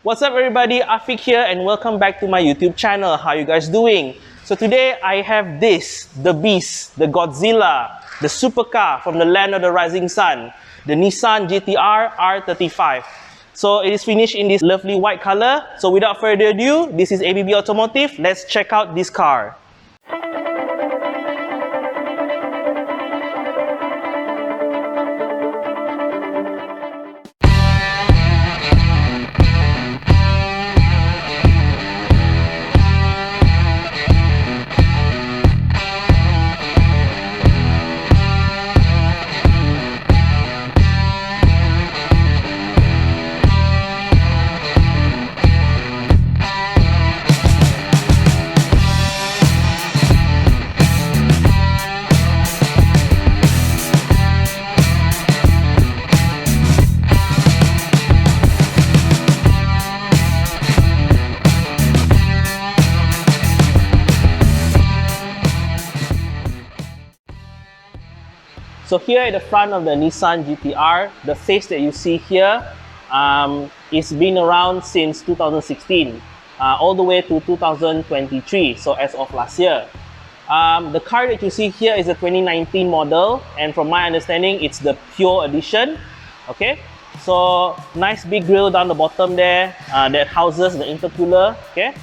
What's up everybody, Afiq here and welcome back to my YouTube channel. How you guys doing? So today I have this, the beast, the Godzilla, the supercar from the land of the rising sun, the Nissan GT-R R35. So it is finished in this lovely white color. So without further ado, this is ABB Automotive. Let's check out this car. So here at the front of the Nissan GT-R, the face that you see here is been around since 2016, all the way to 2023, so as of last year. The car that you see here is a 2019 model, and from my understanding, it's the Pure Edition. Okay, so nice big grille down the bottom there that houses the intercooler. Okay,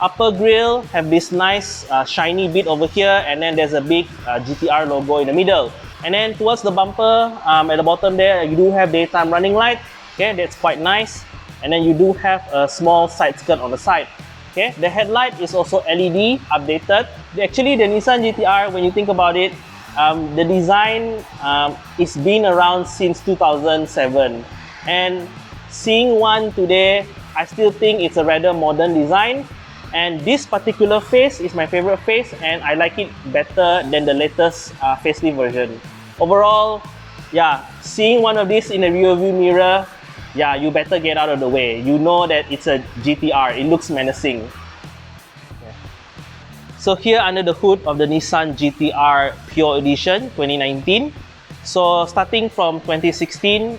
upper grille have this nice shiny bit over here, and then there's a big GT-R logo in the middle. And then towards the bumper, at the bottom there, you do have daytime running light. Okay, that's quite nice. And then you do have a small side skirt on the side. Okay, the headlight is also LED updated. Actually, the Nissan GT-R, when you think about it, the design is been around since 2007. And seeing one today, I still think it's a rather modern design. And this particular face is my favorite face, and I like it better than the latest facelift version. Overall, yeah, seeing one of these in the rear view mirror, yeah, you better get out of the way. You know that it's a GT-R, it looks menacing. Yeah. So here under the hood of the Nissan GT-R Pure Edition 2019. So starting from 2016,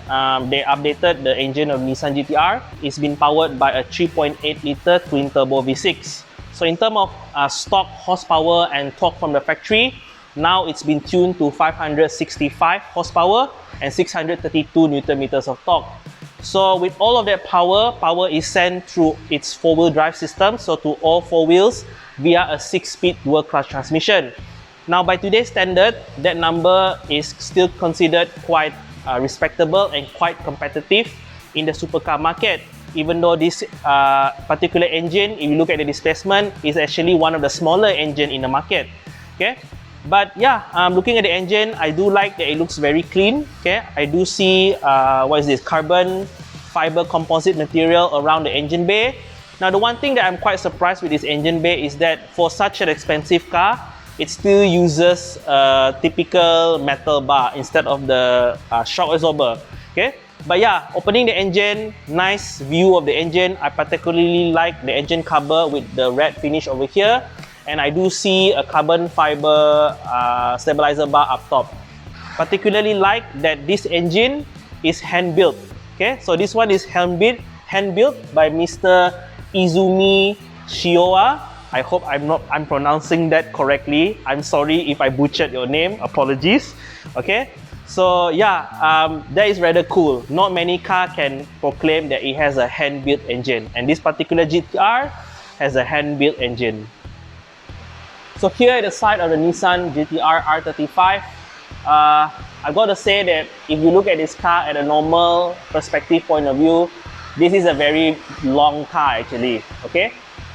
they updated the engine of Nissan GT-R. It's been powered by a 3.8 liter twin turbo V6. So in terms of stock horsepower and torque from the factory, now it's been tuned to 565 horsepower and 632 Newton meters of torque. So with all of that power is sent through its four-wheel drive system, so to all four wheels via a 6-speed dual clutch transmission. Now, by today's standard, that number is still considered quite respectable and quite competitive in the supercar market. Even though this particular engine, if you look at the displacement, is actually one of the smaller engine in the market. Okay, but yeah, looking at the engine, I do like that it looks very clean. Okay, I do see what is this, carbon fiber composite material around the engine bay. Now, the one thing that I'm quite surprised with this engine bay is that for such an expensive car, it still uses a typical metal bar instead of the shock absorber. Okay, but yeah, opening the engine, nice view of the engine. I particularly like the engine cover with the red finish over here, and I do see a carbon fiber stabilizer bar up top. Particularly like that this engine is hand built. Okay, so this one is hand built by Mr. Izumi Shioa. I hope I'm pronouncing that correctly. I'm sorry if I butchered your name. Apologies. Okay. So yeah, that is rather cool. Not many cars can proclaim that it has a hand-built engine, and this particular GT-R has a hand-built engine. So here at the side of the Nissan GT-R R35, I've got to say that if you look at this car at a normal perspective point of view, this is a very long car actually. Okay.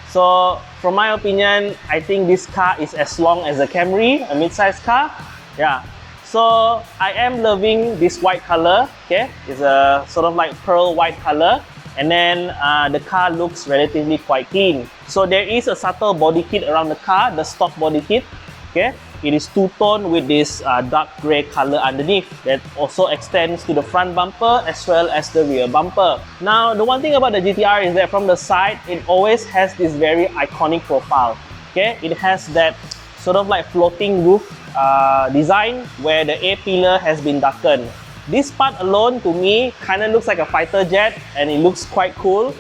So, from my opinion, I think this car is as long as a Camry, a mid-size car. Yeah. So, I am loving this white color. Okay, it's a sort of like pearl white color, and then the car looks relatively quite clean. So, there is a subtle body kit around the car, the stock body kit. Okay, it is two-tone with this dark gray color underneath that also extends to the front bumper as well as the rear bumper. Now, the one thing about the GT-R is that from the side, it always has this very iconic profile. Okay, it has that sort of like floating roof design where the A-pillar has been darkened. This part alone to me kind of looks like a fighter jet, and it looks quite cool.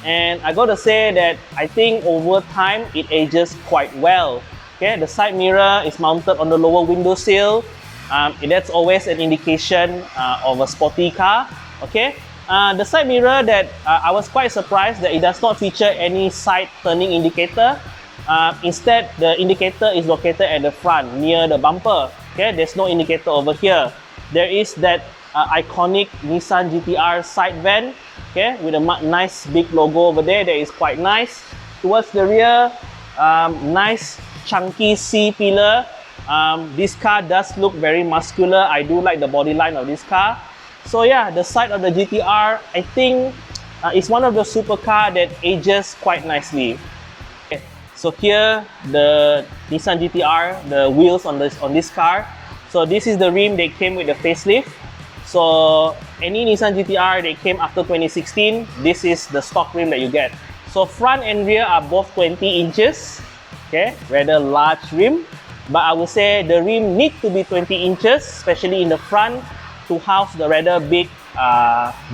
and I gotta say that I think over time it ages quite well. Okay, the side mirror is mounted on the lower windowsill. That's always an indication of a sporty car. Okay, the side mirror that I was quite surprised that it does not feature any side turning indicator. Instead, the indicator is located at the front near the bumper. Okay, there's no indicator over here. There is that iconic Nissan GTR side vent, okay, with a nice big logo over there. That is quite nice. Towards the rear, nice chunky C pillar. This car does look very muscular. I do like the body line of this car. So yeah, the side of the GTR, I think, is one of the supercar that ages quite nicely. Okay. So here, the Nissan GTR, the wheels on this car. So this is the rim that came with the facelift. So any Nissan GTR that came after 2016, this is the stock rim that you get. So front and rear are both 20 inches. Okay, rather large rim. But I would say the rim need to be 20 inches, especially in the front, to house the rather big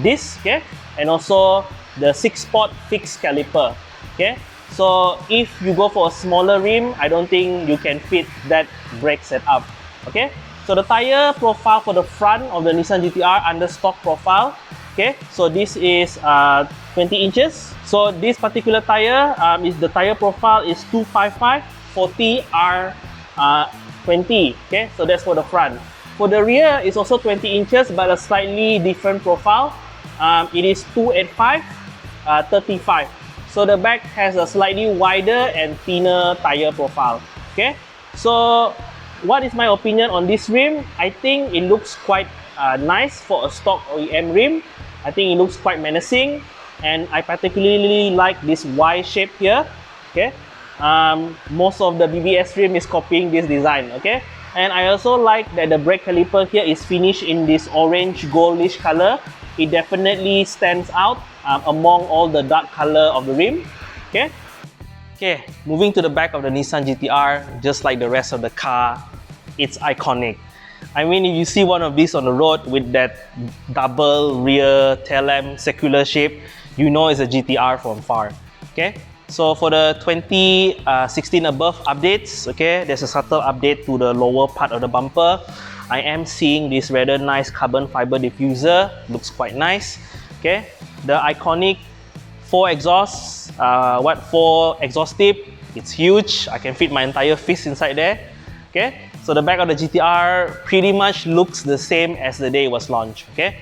disc. Okay, and also the 6-spot fixed caliper. Okay. So if you go for a smaller rim, I don't think you can fit that brake setup. Okay, so the tire profile for the front of the Nissan GTR under stock profile. Okay, so this is 20 inches. So this particular tire the tire profile is 255 40 R20. Okay, so that's for the front. For the rear, it's also 20 inches, but a slightly different profile. It is 285 35. So the back has a slightly wider and thinner tire profile. Okay, so what is my opinion on this rim? I think it looks quite nice for a stock OEM rim. I think it looks quite menacing, and I particularly like this Y shape here. Okay, most of the BBS rim is copying this design. Okay, and I also like that the brake caliper here is finished in this orange goldish color. It definitely stands out among all the dark color of the rim. Okay. Okay, moving to the back of the Nissan GTR, just like the rest of the car, it's iconic. I mean, if you see one of these on the road with that double rear tail lamp circular shape, you know it's a GTR from far. Okay, so for the 2016 above updates, okay, there's a subtle update to the lower part of the bumper. I am seeing this rather nice carbon fiber diffuser, looks quite nice. Okay, the iconic 4 exhausts, 4 exhaust tip, it's huge. I can fit my entire fist inside there. Okay, so the back of the GTR pretty much looks the same as the day it was launched. Okay,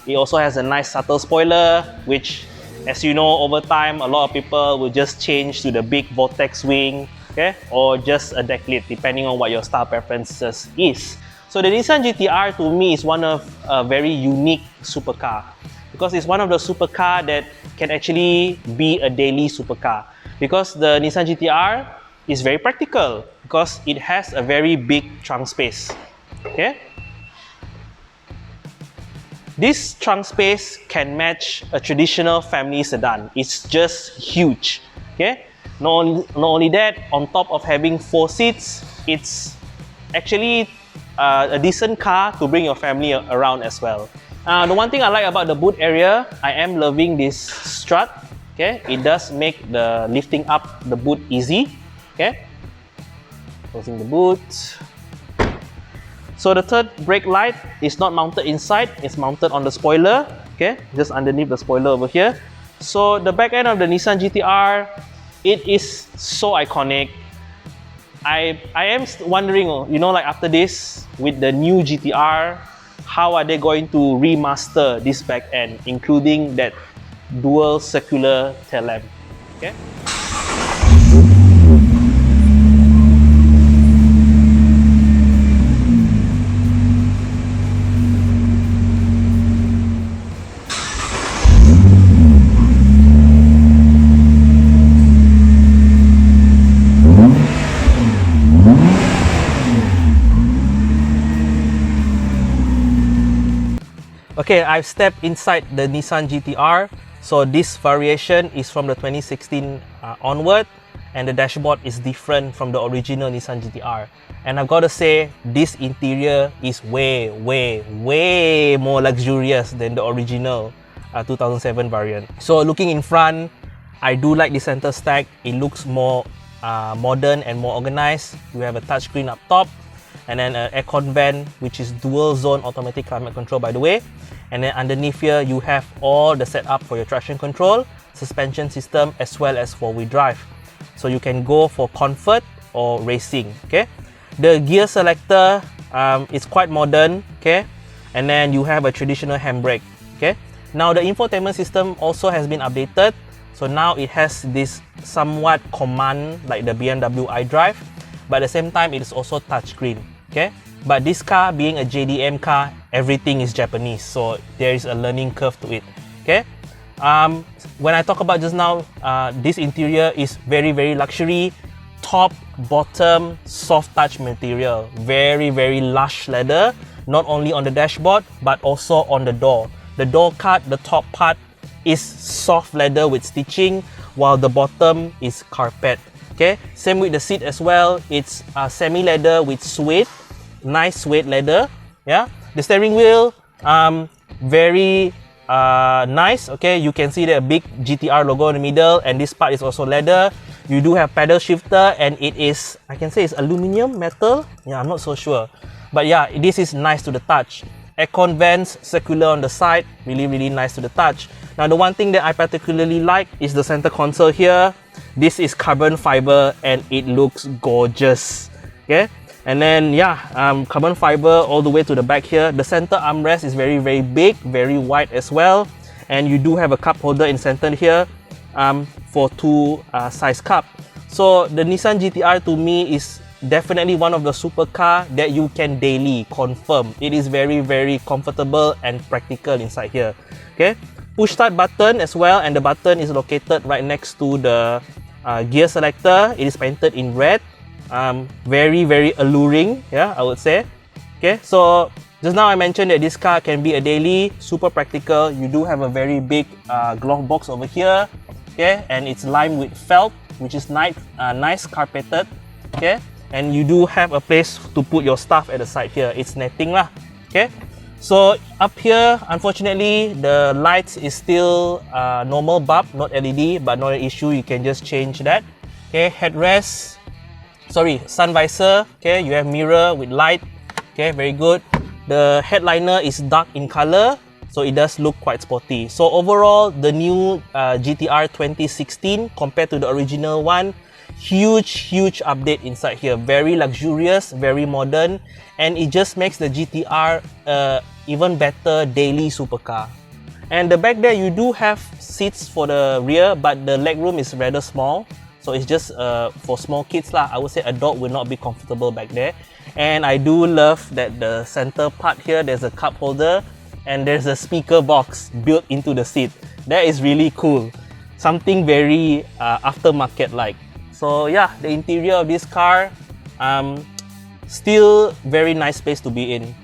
it also has a nice subtle spoiler, which, as you know, over time a lot of people will just change to the big vortex wing, okay, or just a deck lid, depending on what your style preferences is. So the Nissan GTR to me is one of a very unique supercar, because it's one of the supercar that can actually be a daily supercar, because the Nissan GTR is very practical because it has a very big trunk space. Okay, this trunk space can match a traditional family sedan. It's just huge. Okay, not only that, on top of having 4 seats, it's actually a decent car to bring your family around as well. The one thing I like about the boot area, I am loving this strut. Okay, it does make the lifting up the boot easy. Okay, closing the boot. So the third brake light is not mounted inside, it's mounted on the spoiler. Okay, just underneath the spoiler over here. So the back end of the Nissan GTR, it is so iconic. I am wondering, you know, like after this, with the new GTR, how are they going to remaster this back end, including that dual circular tail lamp? Okay. Okay, I've stepped inside the Nissan GTR. So this variation is from the 2016 onward, and the dashboard is different from the original Nissan GTR. And I've got to say, this interior is way more luxurious than the original. 2007 variant. So looking in front, I do like the center stack. It looks more modern and more organized. You have a touchscreen up top, and then an aircon vent, which is dual zone automatic climate control, by the way. And then underneath here, you have all the setup for your traction control, suspension system, as well as four-wheel drive. So you can go for comfort or racing. Okay, the gear selector is quite modern. Okay, and then you have a traditional handbrake. Okay, now the infotainment system also has been updated. So now it has this somewhat command like the BMW iDrive, but at the same time it is also touchscreen. Okay, but this car being a JDM car, everything is Japanese, so there is a learning curve to it. Okay, when I talk about just now, this interior is very luxury, top, bottom, soft touch material, very lush leather, not only on the dashboard but also on the door. The door cut, the top part is soft leather with stitching, while the bottom is carpet. Okay, same with the seat as well. It's semi leather with suede, nice suede leather. Yeah, the steering wheel, very nice. Okay, you can see the big GTR logo in the middle, and this part is also leather. You do have pedal shifter, and it is, I can say it's aluminum, metal. Yeah, I'm not so sure, but yeah, this is nice to the touch. Aircon vents, circular on the side, really nice to the touch. Now the one thing that I particularly like is the center console here. This is carbon fiber and it looks gorgeous. Okay, and then yeah, carbon fiber all the way to the back here. The center armrest is very big, very wide as well, and you do have a cup holder in center here for two size cup. So the Nissan GTR to me is definitely one of the supercar that you can daily confirm. It is very comfortable and practical inside here. Okay, push start button as well, and the button is located right next to the gear selector. It is painted in red. Very alluring, yeah, I would say. Okay, so just now I mentioned that this car can be a daily, super practical. You do have a very big glove box over here. Okay, and it's lined with felt, which is nice carpeted. Okay, and you do have a place to put your stuff at the side here. It's netting lah. Okay, so up here, unfortunately, the lights is still normal bulb, not LED, but not an issue. You can just change that. Okay, headrest, sorry, sun visor. Okay, you have mirror with light. Okay, very good. The headliner is dark in color, so it does look quite sporty. So overall, the new GTR 2016 compared to the original one, huge update inside here. Very luxurious, very modern, and it just makes the GTR even better daily supercar. And the back there, you do have seats for the rear, but the legroom is rather small, so it's just for small kids lah. I would say adult will not be comfortable back there. And I do love that the center part here, there's a cup holder and there's a speaker box built into the seat. That is really cool, something very aftermarket like. So yeah, the interior of this car, still very nice space to be in.